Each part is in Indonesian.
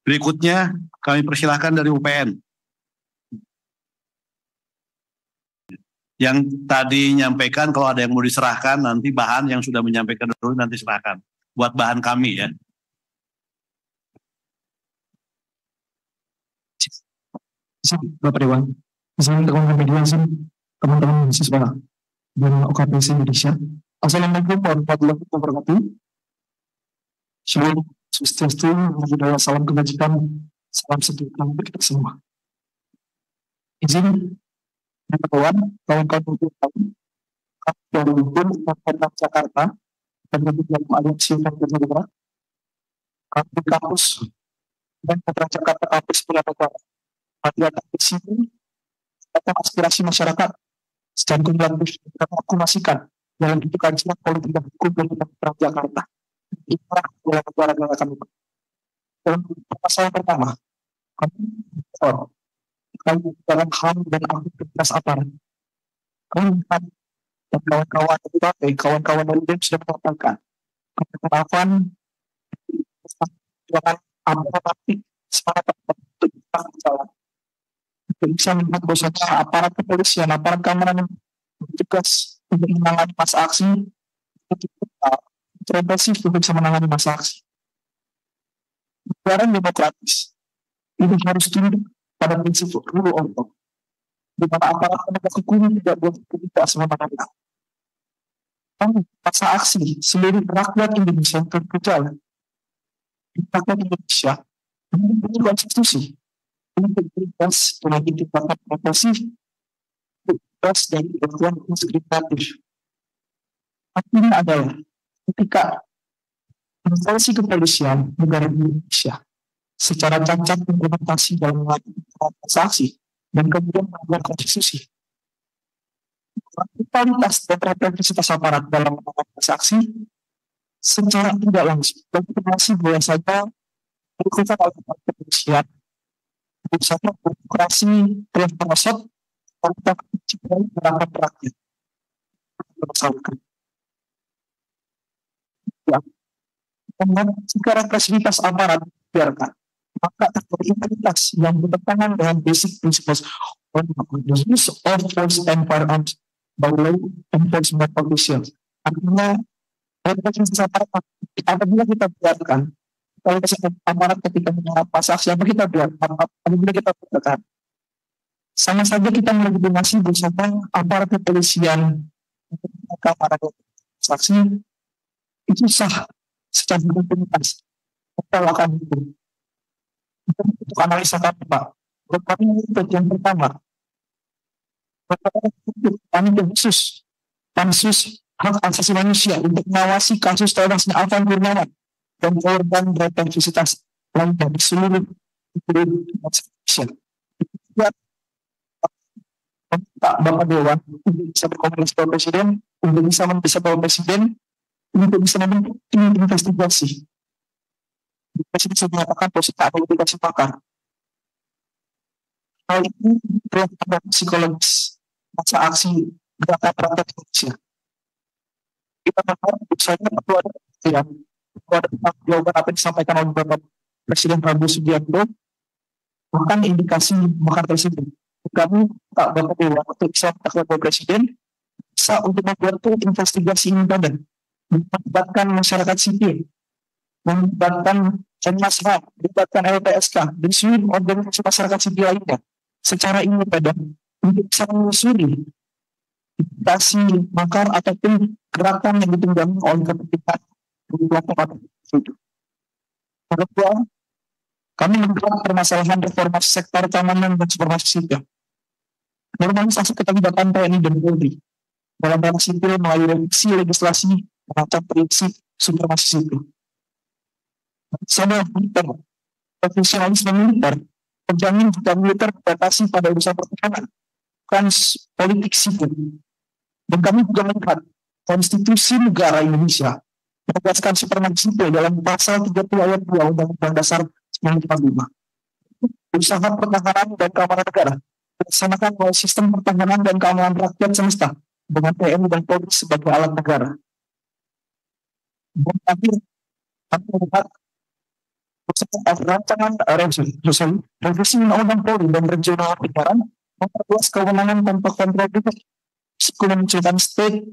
Berikutnya kami persilahkan dari UPN. Yang tadi nyampaikan kalau ada yang mau diserahkan nanti bahan yang sudah menyampaikan dulu nanti serahkan. Buat bahan kami ya. Bapak Dewan, misalnya teman-teman mahasiswa di OKPC Indonesia. Assalamualaikum warahmatullahi wabarakatuh. Shalom, Swastiastu, salam kebajikan, salam sejahtera untuk kita semua. Izin, kawan-kawan, kawan-kawan dari Universitas Jakarta dan dalam aliansi Universitas Jakarta, kampus dan Putra Jakarta kampus Purwakarta. Pada di sini tentang aspirasi masyarakat secara kumulatif kita akumulasikan dalam bentuk kajian politik dan hukum dari Putra Jakarta. Inilah adalah negara kami. Dalam pasal pertama, kami dalam HAM dan aktivitas aparat. Kami dan kawan-kawan dari kawan-kawan dari BEM sudah mengatakan penerapan jangan aparatif semangat untuk berjalan. Bisa melihat bahwasanya aparat kepolisian, aparat keamanan yang bertugas untuk menangani masa aksi represif untuk bisa menangani masa aksi. Negara demokratis itu harus tunduk pada prinsip rule of law, di mana aparat penegak hukum tidak boleh bertindak semena-mena. Masa aksi seluruh rakyat Indonesia terkejar. Rakyat Indonesia memiliki konstitusi untuk bebas dari tindakan represif, bebas dari perlakuan diskriminatif. Artinya adalah ketika instansi kepolisian negara Indonesia secara cacat implementasi dalam melakukan transaksi dan kemudian melanggar konstitusi, kualitas dan representasi aparat dalam melakukan transaksi secara tidak langsung legitimasi bahwasanya dilakukan oleh kepolisian bersama demokrasi telah merosot tanpa menciptai harapan rakyat. Ya, dengan jika represivitas aparat biarkan, maka terjadi impunitas yang bertentangan dengan basic principles on the use of force and firearms by law enforcement officials. Artinya represivitas aparat apabila kita biarkan, kalau aparat ketika menyerap masa aksi apa kita buat, apabila kita biarkan, sama saja kita melegitimasi bersama aparat kepolisian para saksi itu sah secara impunitas. Kita akan itu untuk analisa kami Pak. Kami yang pertama, kami khusus pansus hak asasi manusia untuk mengawasi kasus tewasnya Alvan Purnama dan korban represivitas lainnya di seluruh Indonesia. Pak Bapak Dewan untuk bisa berkomunikasi dengan Presiden, untuk bisa mendesak Bapak Presiden untuk bisa membentuk tim investigasi. Presiden sudah menyatakan posisi kualifikasi pakar. Hal ini telah ada psikologis masa aksi gerakan rakyat Indonesia. Kita berharap misalnya perlu ada yang ada jawaban apa yang disampaikan oleh Bapak Presiden Prabowo Subianto, bahkan indikasi makar tersebut. Kami tak Bapak Dewan untuk bisa melakukan Bapak Presiden bisa untuk membuat investigasi independen, melibatkan masyarakat sipil, melibatkan Komnas HAM, melibatkan LPSK, dan seluruh organisasi masyarakat sipil lainnya secara independen untuk bisa menelusuri indikasi makar ataupun gerakan yang ditunggangi oleh kepentingan kelompok itu. Kedua, kami menggerak permasalahan reformasi sektor keamanan dan supremasi sipil. Normalisasi keterlibatan TNI dan Polri dalam ranah sipil melalui revisi legislasi mengancam prinsip supremasi sipil. Sama militer, profesionalisme militer, terjamin jika militer dibatasi pada urusan pertahanan, bukan politik sipil. Dan kami juga melihat konstitusi negara Indonesia menegaskan supremasi sipil dalam pasal 30 ayat 2 Undang-Undang Dasar 1945. Usaha pertahanan dan keamanan negara dilaksanakan melalui sistem pertahanan dan keamanan rakyat semesta dengan TNI dan Polri sebagai alat negara. Dan akhir, kami melihat Rancangan revisi Undang-Undang Polri dan Rencana Penyiaran memperluas kewenangan tanpa kontradiksi kementerian state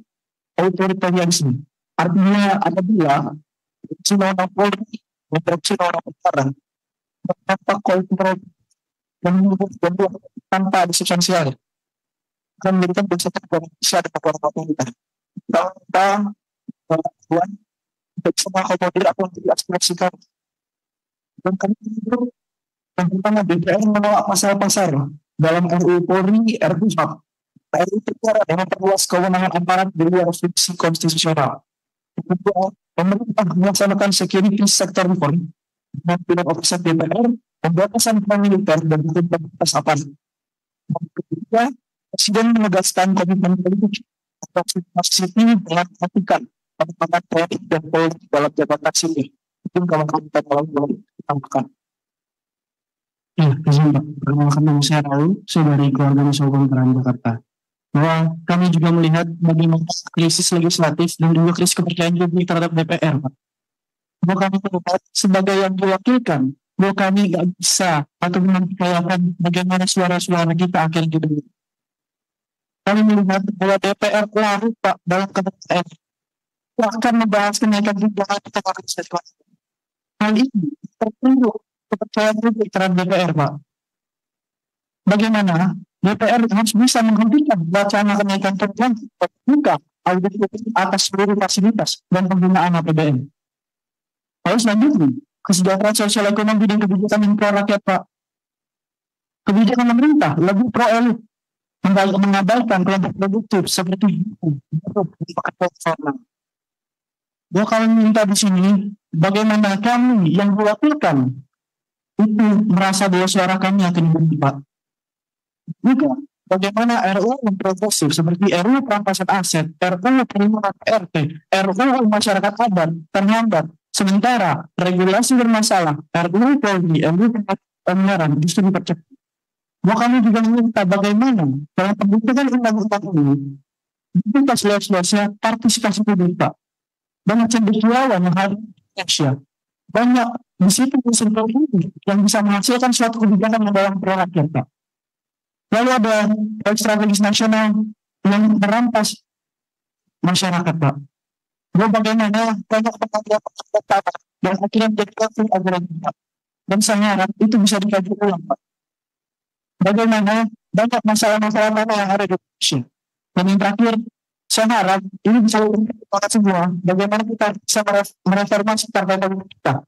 authoritarianism. Artinya apabila revisi Undang-Undang Polri dan Rencana Penyiaran tanpa kontrol dan tanpa ada substansial akan memberikan konsekuensi yang bisa ada pada pemerintah. Kita melakukan untuk semua komodir atau diaspirasikan. Dan kami itu yang pertama DPR menolak pasal-pasal dalam RUU Polri, RUU RUU Penyiaran yang memperluas kewenangan aparat di luar fungsi konstitusional. Kedua, pemerintah melaksanakan security sector reform dengan pilihan operasi DPR, pembatasan peran militer dan batas apa. Ketiga, Presiden menegaskan komitmen politik atau sipil dengan melakukan penempatan TNI dan Polri dalam jabatan sipil. Itu kalau kita melakukan ditambahkan. Ya, izin Pak. Perkenalkan nama saya Raul, saya dari keluarga Masyarakat Peran Jakarta. Bahwa kami juga melihat bagaimana krisis legislatif dan juga krisis kepercayaan publik terhadap DPR, Pak. Bahwa kami melihat sebagai yang diwakilkan, bahwa kami nggak bisa atau mempercayakan bagaimana suara-suara kita akhirnya didengar. Kami melihat bahwa DPR larut Pak dalam kepercayaan. Bahkan membahas kenaikan tunjangan di tengah krisis. Hal ini terpuruk kepercayaan publik terhadap DPR, Pak. Bagaimana DPR harus bisa menghentikan wacana kenaikan tunjangan dan buka audit atas seluruh fasilitas dan penggunaan APBN. Lalu selanjutnya, kesejahteraan sosial ekonomi dan kebijakan yang pro rakyat, Pak. Kebijakan pemerintah lebih pro elit, mengabaikan kelompok produktif seperti pekerja formal. Bahwa kami minta di sini, bagaimana kami yang diwakilkan itu merasa bahwa suara kami akan diberi, Pak. Juga bagaimana RUU yang progresif seperti RUU perampasan aset, RUU perlindungan RT, RUU masyarakat adat terhambat, sementara regulasi bermasalah, RUU Polri, RUU Penyiaran justru dipercepat. Bahwa kami juga meminta bagaimana dalam pembentukan undang-undang ini kita seluas-luasnya partisipasi publik, Pak. Banyak cendekiawan yang hari Indonesia, banyak di situ unsur politik yang bisa menghasilkan suatu kebijakan yang dalam pro rakyat, Pak. Lalu ada proyek strategis nasional yang merampas masyarakat, Pak. Bahwa bagaimana banyak pengajian dan akhirnya menjadi konflik agraria, Pak. Dan saya harap itu bisa dikaji ulang, Pak. Bagaimana banyak masalah-masalah mana yang ada di Indonesia. Dan yang terakhir, saya harap ini bisa kita semua bagaimana kita bisa mereformasi partai politik kita.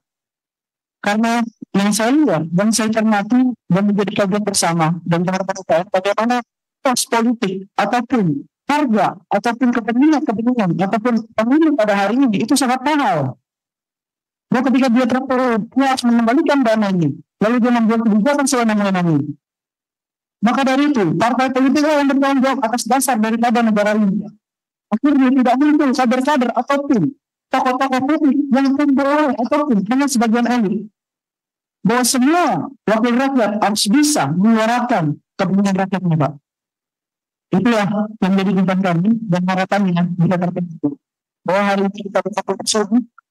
Karena yang saya lihat dan saya cermati dan menjadi kajian bersama dan teman-teman bagaimana pos politik ataupun harga ataupun kepentingan ataupun pemilu pada hari ini itu sangat mahal. Dan ketika dia terpilih, dia harus mengembalikan dananya, lalu dia membuat kebijakan sewenang-wenang. Maka dari itu, partai politik yang bertanggung jawab atas dasar daripada negara ini. Akhirnya tidak muncul kader-kader ataupun tokoh-tokoh politik yang membawa ataupun hanya sebagian elit. Bahwa semua wakil rakyat harus bisa menyuarakan kepentingan rakyatnya, Pak. Itulah yang menjadi beban kami dan harapannya bisa terpenuhi. Bahwa hari ini kita berkumpul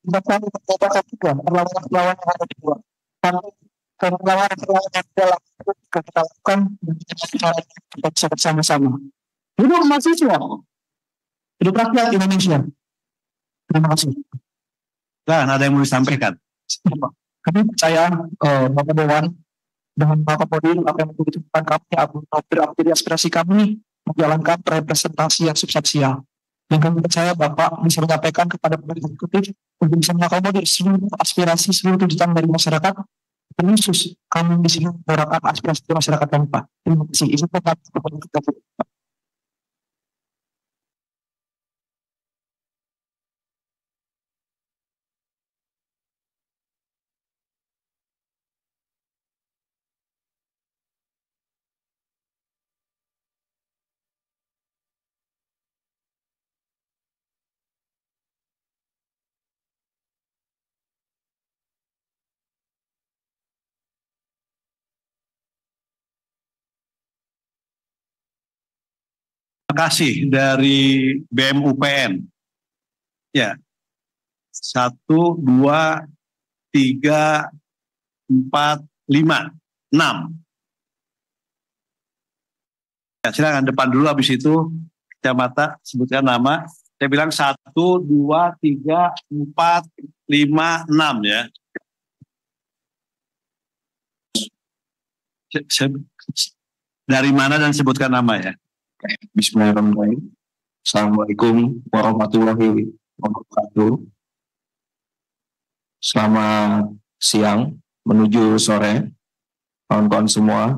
kita kami menyatakan juga perlawanan-perlawanan yang ada di luar. Tapi perlawanan-perlawanan yang dalam kita lakukan dan kita bisa bersama-sama. Hidup mahasiswa, hidup rakyat Indonesia. Terima kasih. Dan ada yang mau disampaikan? Kami percaya Bapak Dewan dengan Bapak Podil apa yang menjadi tuntutan kami menjadi aspirasi kami menjalankan representasi yang substansial. Dan kami percaya Bapak bisa menyampaikan kepada pemerintah eksekutif untuk bisa mengakomodir seluruh aspirasi seluruh tuntutan dari masyarakat. Khusus kami di sini menyuarakan aspirasi masyarakat kami, Pak. Terima kasih. Itu Pak. Terima kasih dari BEM-UPN. Ya, 1, 2, 3, 4, 5, 6. Ya, silakan depan dulu, habis itu kacamata sebutkan nama. Saya bilang 1, 2, 3, 4, 5, 6 ya. Dari mana dan sebutkan nama ya. Bismillahirrahmanirrahim. Assalamualaikum warahmatullahi wabarakatuh. Selamat siang menuju sore, kawan-kawan semua.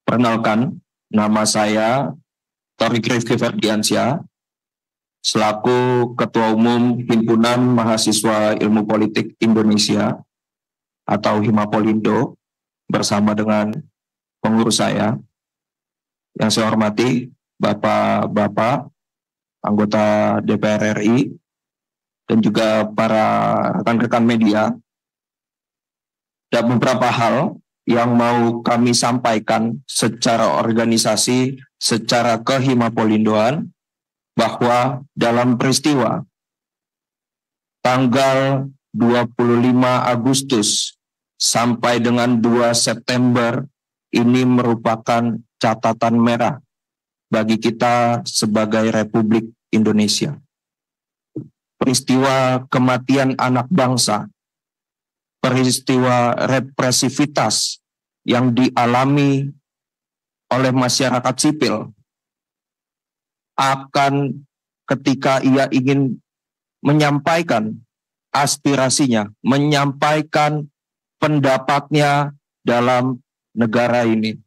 Perkenalkan, nama saya Torik Rifki Ferdiansyah, selaku Ketua Umum Himpunan Mahasiswa Ilmu Politik Indonesia atau Himapolindo, bersama dengan pengurus saya. Yang saya hormati Bapak-Bapak anggota DPR RI dan juga para rekan-rekan media. Ada beberapa hal yang mau kami sampaikan secara organisasi, secara kehimapolindoan, bahwa dalam peristiwa tanggal 25 Agustus sampai dengan 2 September ini merupakan catatan merah bagi kita sebagai Republik Indonesia. Peristiwa kematian anak bangsa, peristiwa represivitas yang dialami oleh masyarakat sipil akan ketika ia ingin menyampaikan aspirasinya, menyampaikan pendapatnya dalam negara ini.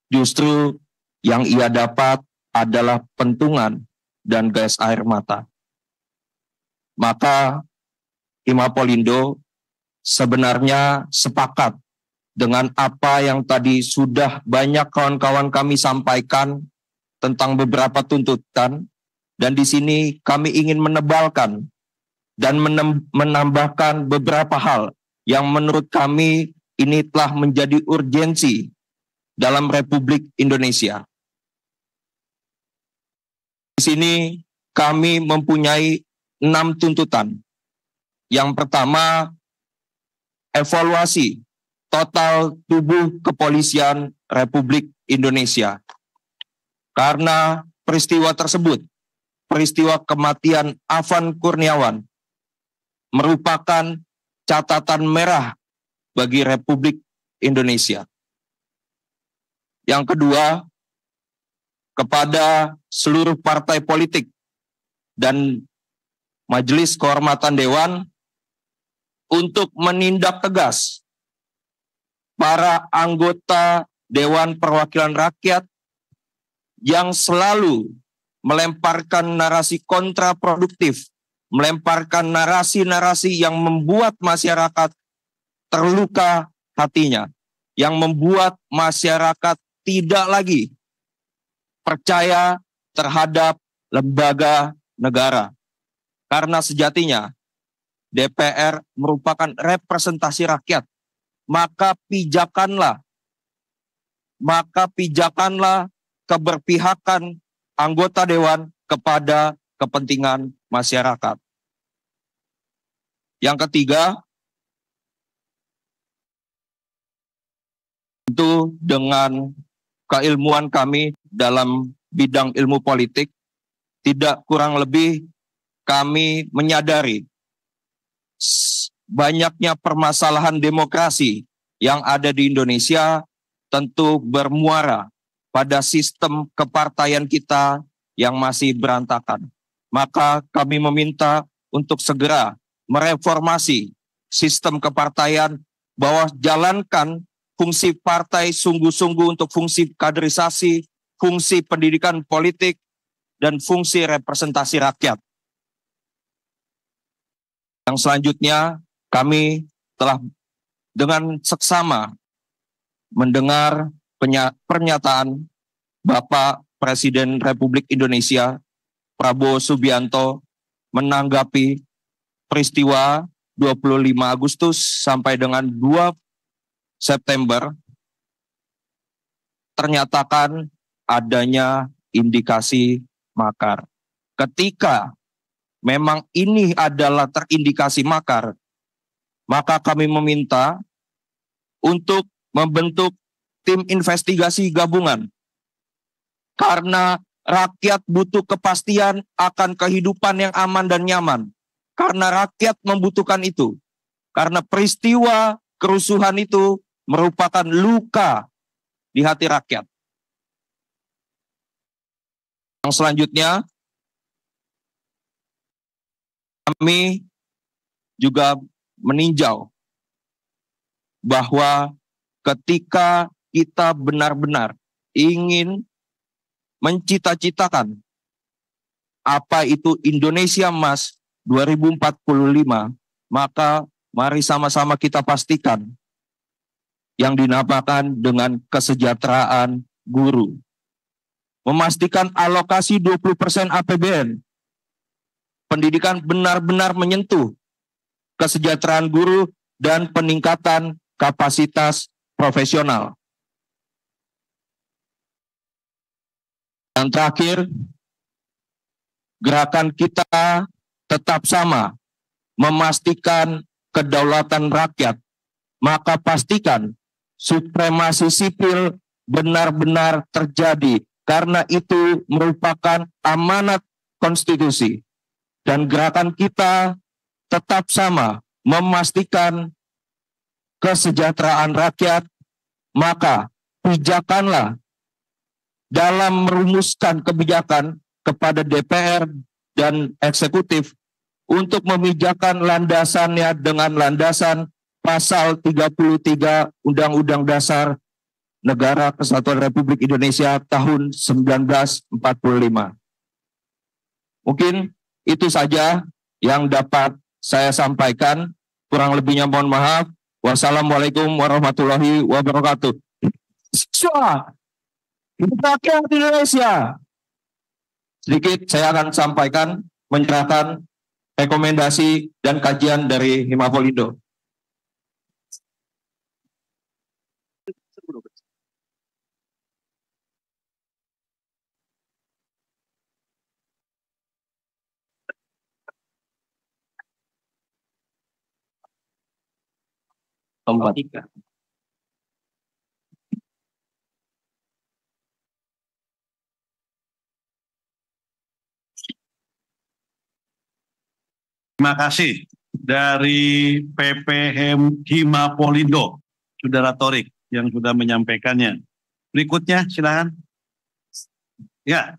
Justru yang ia dapat adalah pentungan dan gas air mata. Maka Himapolindo sebenarnya sepakat dengan apa yang tadi sudah banyak kawan-kawan kami sampaikan tentang beberapa tuntutan, dan di sini kami ingin menebalkan dan menambahkan beberapa hal yang menurut kami ini telah menjadi urgensi dalam Republik Indonesia. Di sini kami mempunyai 6 tuntutan. Yang pertama, evaluasi total tubuh kepolisian Republik Indonesia. Karena peristiwa tersebut, peristiwa kematian Afan Kurniawan, merupakan catatan merah bagi Republik Indonesia. Yang kedua, kepada seluruh partai politik dan Majelis Kehormatan Dewan untuk menindak tegas para anggota Dewan Perwakilan Rakyat yang selalu melemparkan narasi kontraproduktif, melemparkan narasi-narasi yang membuat masyarakat terluka hatinya, yang membuat masyarakat tidak lagi percaya terhadap lembaga negara. Karena sejatinya DPR merupakan representasi rakyat, maka pijakanlah keberpihakan anggota dewan kepada kepentingan masyarakat. Yang ketiga, tentu dengan keilmuan kami dalam bidang ilmu politik, tidak kurang lebih kami menyadari banyaknya permasalahan demokrasi yang ada di Indonesia tentu bermuara pada sistem kepartaian kita yang masih berantakan. Maka kami meminta untuk segera mereformasi sistem kepartaian, bahwa jalankan fungsi partai sungguh-sungguh untuk fungsi kaderisasi, fungsi pendidikan politik, dan fungsi representasi rakyat. Yang selanjutnya, kami telah dengan seksama mendengar pernyataan Bapak Presiden Republik Indonesia Prabowo Subianto menanggapi peristiwa 25 Agustus sampai dengan 2 September, ternyatakan adanya indikasi makar. Ketika memang ini adalah terindikasi makar, maka kami meminta untuk membentuk tim investigasi gabungan. Karena rakyat butuh kepastian akan kehidupan yang aman dan nyaman. Karena rakyat membutuhkan itu. Karena peristiwa kerusuhan itu merupakan luka di hati rakyat. Yang selanjutnya, kami juga meninjau bahwa ketika kita benar-benar ingin mencita-citakan apa itu Indonesia Emas 2045, maka mari sama-sama kita pastikan yang dinamakan dengan kesejahteraan guru. Memastikan alokasi 20% APBN. Pendidikan benar-benar menyentuh kesejahteraan guru dan peningkatan kapasitas profesional. Dan terakhir, gerakan kita tetap sama, memastikan kedaulatan rakyat. Maka pastikan supremasi sipil benar-benar terjadi, karena itu merupakan amanat konstitusi. Dan gerakan kita tetap sama, memastikan kesejahteraan rakyat, maka pijakanlah dalam merumuskan kebijakan kepada DPR dan eksekutif untuk memijakan landasannya dengan landasan pasal 33 Undang-Undang Dasar Negara Kesatuan Republik Indonesia tahun 1945. Mungkin itu saja yang dapat saya sampaikan. Kurang lebihnya mohon maaf. Wassalamualaikum warahmatullahi wabarakatuh. Siswa, hidup rakyat Indonesia. Sedikit saya akan sampaikan, menyerahkan rekomendasi dan kajian dari Himapolindo. Tempat. Terima kasih dari PPM Himapolindo, Saudara Thorik yang sudah menyampaikannya. Berikutnya silakan. Ya,